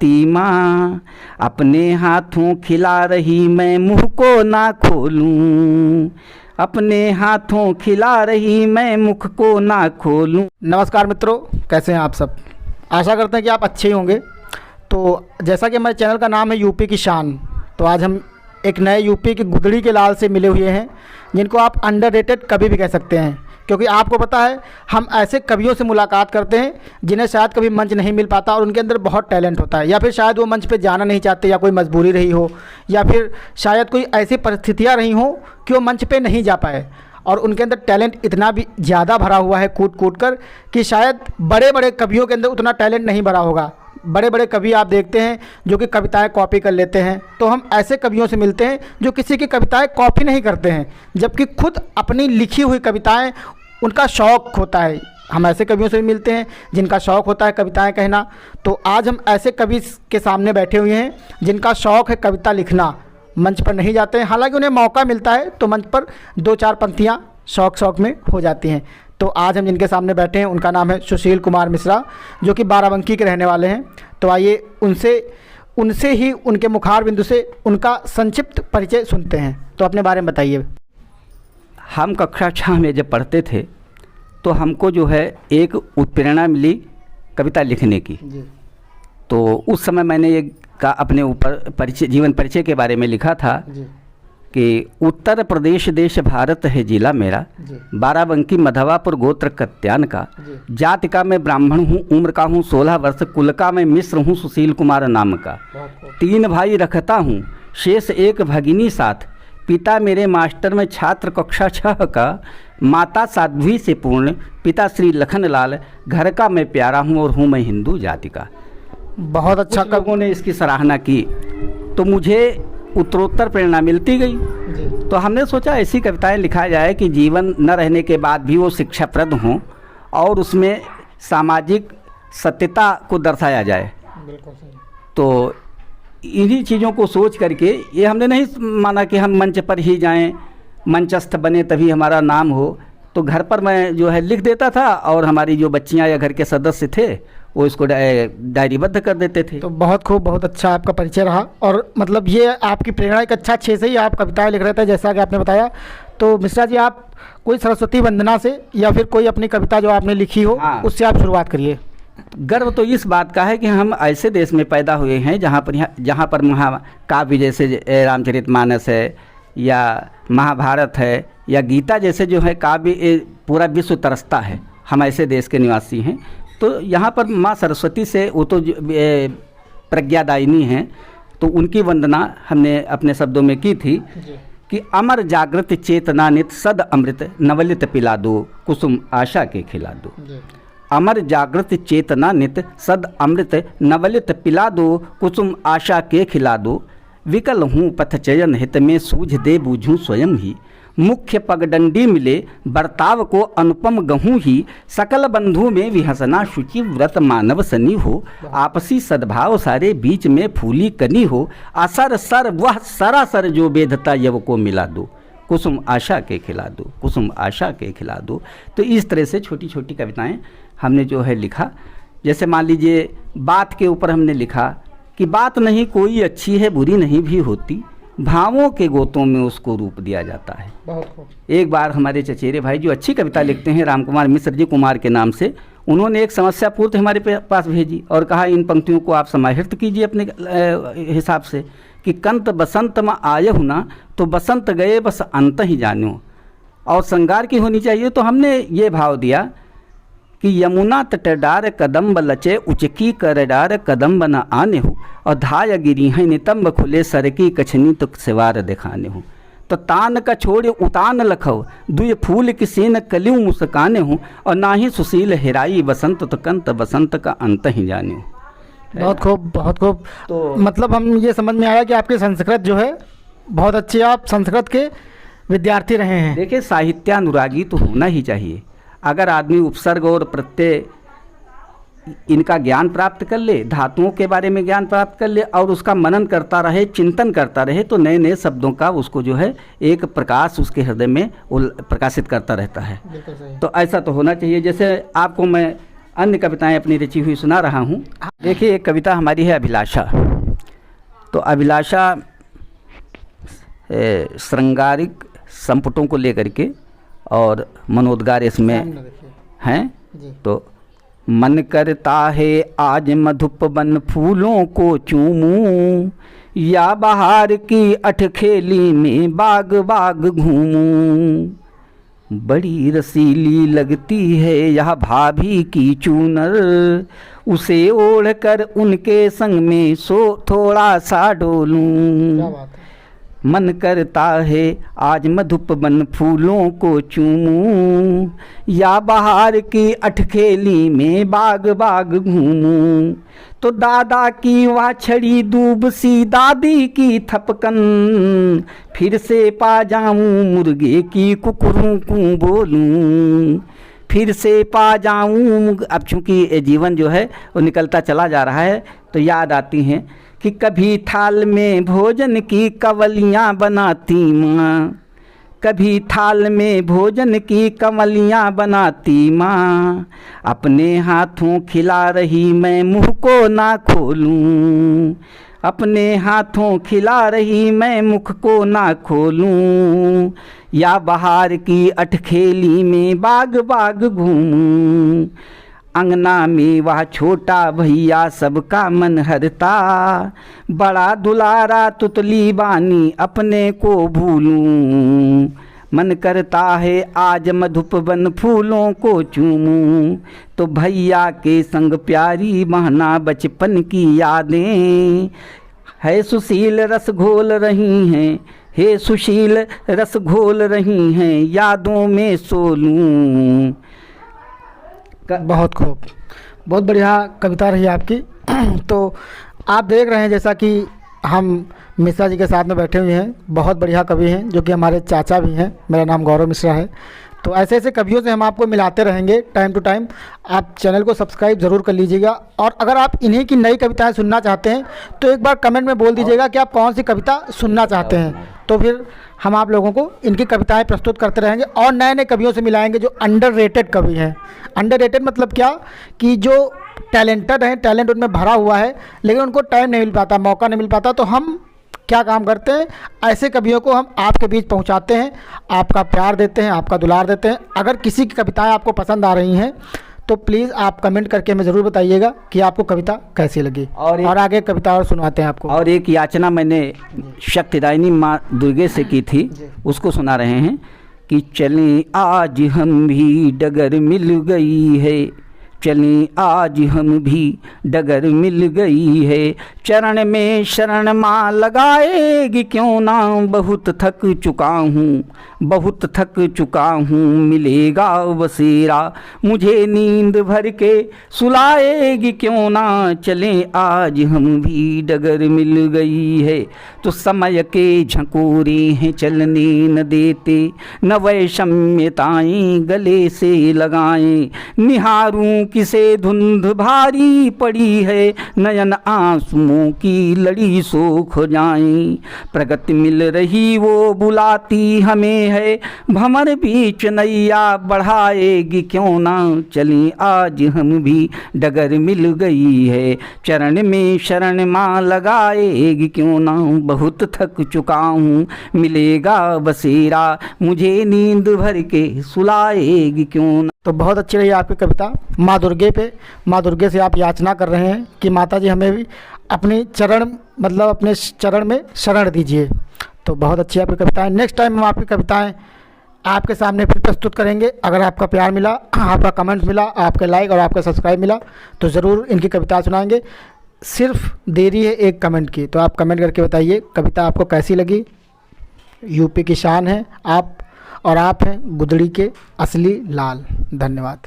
खिलाती माँ, अपने हाथों खिला रही मैं मुँह को ना खोलूं, अपने हाथों खिला रही मैं मुख को ना खोलूं। नमस्कार मित्रों, कैसे हैं आप सब। आशा करते हैं कि आप अच्छे ही होंगे। तो जैसा कि हमारे चैनल का नाम है यूपी की शान, तो आज हम एक नए यूपी के गुदड़ी के लाल से मिले हुए हैं, जिनको आप अंडररेटेड कवि भी कह सकते हैं। क्योंकि आपको पता है, हम ऐसे कवियों से मुलाकात करते हैं जिन्हें शायद कभी मंच नहीं मिल पाता और उनके अंदर बहुत टैलेंट होता है, या फिर शायद वो मंच पे जाना नहीं चाहते, या कोई मजबूरी रही हो, या फिर शायद कोई ऐसी परिस्थितियाँ रही हों कि वो मंच पे नहीं जा पाए, और उनके अंदर टैलेंट इतना भी ज़्यादा भरा हुआ है कूट कूट कर कि शायद बड़े बड़े कवियों के अंदर उतना टैलेंट नहीं भरा होगा। बड़े बड़े कवि आप देखते हैं जो कि कविताएं कॉपी कर लेते हैं, तो हम ऐसे कवियों से मिलते हैं जो किसी की कविताएं कॉपी नहीं करते हैं, जबकि खुद अपनी लिखी हुई कविताएं उनका शौक़ होता है। हम ऐसे कवियों से भी मिलते हैं जिनका शौक़ होता है कविताएं कहना। तो आज हम ऐसे कवि के सामने बैठे हुए हैं जिनका शौक़ है कविता लिखना। मंच पर नहीं जाते हैं, हालांकि उन्हें मौका मिलता है तो मंच पर 2-4 पंक्तियाँ शौक़ में हो जाती हैं। तो आज हम जिनके सामने बैठे हैं उनका नाम है सुशील कुमार मिश्रा, जो कि बाराबंकी के रहने वाले हैं। तो आइए उनसे ही उनके मुखार बिंदु से उनका संक्षिप्त परिचय सुनते हैं। तो अपने बारे में बताइए। हम कक्षा 6 में जब पढ़ते थे तो हमको जो है एक उत्प्रेरणा मिली कविता लिखने की। तो उस समय मैंने एक का अपने ऊपर परिचय, जीवन परिचय के बारे में लिखा था कि उत्तर प्रदेश देश भारत है जिला मेरा, बाराबंकी मधवापुर गोत्र कत्यान का, जाति का मैं ब्राह्मण हूँ, उम्र का हूँ 16 वर्ष, कुल का मैं मिश्र हूँ सुशील कुमार नाम का, 3 भाई रखता हूँ शेष 1 भगिनी साथ, पिता मेरे मास्टर में छात्र कक्षा 6 का, माता साध्वी से पूर्ण, पिता श्री लखनलाल, घर का मैं प्यारा हूँ और हूँ मैं हिंदू जाति का। बहुत अच्छा। लोगों ने इसकी सराहना की तो मुझे उत्तरोत्तर प्रेरणा मिलती गई। तो हमने सोचा ऐसी कविताएं लिखा जाए कि जीवन न रहने के बाद भी वो शिक्षाप्रद हों और उसमें सामाजिक सत्यता को दर्शाया जाए। तो इन्हीं चीज़ों को सोच करके ये हमने नहीं माना कि हम मंच पर ही जाएं, मंचस्थ बने तभी हमारा नाम हो। तो घर पर मैं जो है लिख देता था और हमारी जो बच्चियां या घर के सदस्य थे वो इसको डायरीबद्ध कर देते थे। तो बहुत खूब, बहुत अच्छा आपका परिचय रहा। और मतलब ये आपकी प्रेरणा एक अच्छा अच्छे से ही आप कविताएं लिख रहे थे जैसा कि आपने बताया। तो मिश्रा जी, आप कोई सरस्वती वंदना से या फिर कोई अपनी कविता जो आपने लिखी हो, हाँ, उससे आप शुरुआत करिए। गर्व तो इस बात का है कि हम ऐसे देश में पैदा हुए हैं जहाँ पर महाकाव्य जैसे रामचरितमानस है या महाभारत है या गीता जैसे जो है काव्य पूरा विश्व तरसता है। हम ऐसे देश के निवासी हैं। तो यहाँ पर माँ सरस्वती से, वो तो प्रज्ञादायिनी हैं, तो उनकी वंदना हमने अपने शब्दों में की थी कि अमर जागृत चेतना नित सद अमृत नवलित पिला दो, कुसुम आशा के खिला दो। अमर जागृत चेतना नित सद अमृत नवलित पिला दो, कुसुम आशा के खिला दो। विकल हूँ पथ चयन हित में सूझ दे बूझूँ स्वयं ही, मुख्य पगडंडी मिले बर्ताव को अनुपम गहूँ ही, सकल बंधु में विहसना शुचि व्रत मानव सनी हो, आपसी सद्भाव सारे बीच में फूली कनी हो, असर सर वह सरासर जो बेधता यव को मिला दो, कुसुम आशा के खिला दो, कुसुम आशा के खिला दो। तो इस तरह से छोटी छोटी कविताएं हमने जो है लिखा। जैसे मान लीजिए बात के ऊपर हमने लिखा कि बात नहीं कोई अच्छी है बुरी नहीं भी होती, भावों के गोतों में उसको रूप दिया जाता है। एक बार हमारे चचेरे भाई जो अच्छी कविता लिखते हैं, राम कुमार मिश्र जी कुमार के नाम से, उन्होंने एक समस्या पूर्ति हमारे पास भेजी और कहा इन पंक्तियों को आप समाहित कीजिए अपने हिसाब से कि कंत बसंत में आये हो ना तो बसंत गए बस अंत ही जानो, और श्रृंगार की होनी चाहिए। तो हमने ये भाव दिया कि यमुना तटडार कदम्ब लचे उचकी करडार कदम्ब न आने हो, और धाय गिरी हैं नितंब खुले सरकी कछनी तो सिवार दिखाने हो। तो तान का छोड़े उतान लखो, दुय फूल की सेन कलियों मुस्काने हो, और ना ही सुशील हिराई बसंत तो कंत बसंत का अंत ही जाने हो। बहुत खूब, बहुत खूब। तो मतलब हम ये समझ में आया कि आपकी संस्कृत जो है बहुत अच्छी, आप संस्कृत के विद्यार्थी रहे हैं। देखिए, साहित्यानुरागी तो होना ही चाहिए। अगर आदमी उपसर्ग और प्रत्यय इनका ज्ञान प्राप्त कर ले, धातुओं के बारे में ज्ञान प्राप्त कर ले और उसका मनन करता रहे, चिंतन करता रहे, तो नए नए शब्दों का उसको जो है एक प्रकाश उसके हृदय में प्रकाशित करता रहता है। तो ऐसा तो होना चाहिए। जैसे आपको मैं अन्य कविताएं अपनी रची हुई सुना रहा हूँ। देखिए, एक कविता हमारी है अभिलाषा। तो अभिलाषा श्रृंगारिक संपुटों को लेकर के और मनोद्गार इसमें हैं। तो मन करता है आज मधुप वन फूलों को चूमूं, या बहार की अठखेली में बाग बाग घूमूं। बड़ी रसीली लगती है यह भाभी की चूनर, उसे ओढ़कर उनके संग में सो थोड़ा सा डोलूं। मन करता है आज मधुप वन फूलों को चूमूं, या बहार की अठखेली में बाग बाग घूमूं। तो दादा की वाछड़ी दूब सी दादी की थपकन, फिर से पा जाऊं मुर्गे की कुकरों को बोलूं। फिर से पा जाऊं। अब चूँकि जीवन जो है वो निकलता चला जा रहा है, तो याद आती हैं कि कभी थाल में भोजन की कवलियाँ बनाती माँ, कभी थाल में भोजन की कवलियाँ बनाती माँ। अपने हाथों खिला रही मैं मुँह को ना खोलूँ, अपने हाथों खिला रही मैं मुख को ना खोलूं। या बहार की अठखेली में बाग बाग घूमूं। अंगना में वह छोटा भैया सबका मन हरता, बड़ा दुलारा तुतली बानी अपने को भूलूं। मन करता है आज मधुप वन फूलों को चूमूं। तो भैया के संग प्यारी बहना बचपन की यादें, है सुशील रस घोल रही हैं, हे सुशील रस घोल रही हैं, यादों में सोलूं। बहुत खूब, बहुत बढ़िया कविता रही आपकी। तो आप देख रहे हैं जैसा कि हम मिश्रा जी के साथ में बैठे हुए हैं, बहुत बढ़िया कवि हैं जो कि हमारे चाचा भी हैं। मेरा नाम गौरव मिश्रा है। तो ऐसे ऐसे कवियों से हम आपको मिलाते रहेंगे टाइम टू टाइम। आप चैनल को सब्सक्राइब ज़रूर कर लीजिएगा, और अगर आप इन्हीं की नई कविताएं सुनना चाहते हैं तो एक बार कमेंट में बोल दीजिएगा कि आप कौन सी कविता सुनना चाहते हैं। तो फिर हम आप लोगों को इनकी कविताएं प्रस्तुत करते रहेंगे और नए नए कवियों से मिलाएंगे जो अंडररेटेड कवि हैं। अंडररेटेड मतलब क्या कि जो टैलेंटेड हैं, टैलेंट उनमें भरा हुआ है, लेकिन उनको टाइम नहीं मिल पाता, मौका नहीं मिल पाता। तो हम क्या काम करते हैं, ऐसे कवियों को हम आपके बीच पहुंचाते हैं, आपका प्यार देते हैं, आपका दुलार देते हैं। अगर किसी की कविताएं आपको पसंद आ रही हैं तो प्लीज़ आप कमेंट करके हमें ज़रूर बताइएगा कि आपको कविता कैसी लगी, और आगे कविता और सुनाते हैं आपको। और एक याचना मैंने शक्तिदायिनी माँ दुर्गे से की थी, उसको सुना रहे हैं कि चलें आज हम भी डगर मिल गई है, चलें आज हम भी डगर मिल गई है। चरण में शरण माँ लगाएगी क्यों ना, बहुत थक चुका हूँ, बहुत थक चुका हूँ, मिलेगा बसेरा मुझे नींद भर के सुलाएगी क्यों ना। चलें आज हम भी डगर मिल गई है। तो समय के झकोरे हैं चलने न देते, न वैषम्यताएं गले से लगाएं। निहारूं किसे धुंध भारी पड़ी है, नयन आंसुओं की लड़ी सोख जाएं। प्रगति मिल रही वो बुलाती हमें है, भंवर बीच नैया बढ़ाएगी क्यों ना। चलें आज हम भी डगर मिल गई है, चरण में शरण माँ लगाएगी क्यों ना। बहुत थक चुका हूँ, मिलेगा बसेरा मुझे नींद भर के सुलाएगी क्यों ना। तो बहुत अच्छी रही आपकी कविता माँ दुर्गे पे। माँ दुर्गे से आप याचना कर रहे हैं कि माता जी हमें भी अपनी चरण मतलब अपने चरण में शरण दीजिए। तो बहुत अच्छी आपकी कविता है। नेक्स्ट टाइम हम आपकी कविताएं आपके सामने फिर प्रस्तुत करेंगे। अगर आपका प्यार मिला, आपका कमेंट मिला, आपके लाइक और आपका सब्सक्राइब मिला तो ज़रूर इनकी कविता सुनाएंगे। सिर्फ देरी है एक कमेंट की, तो आप कमेंट करके बताइए कविता आपको कैसी लगी। यूपी की शान है आप, और आप हैं गुदड़ी के असली लाल। धन्यवाद।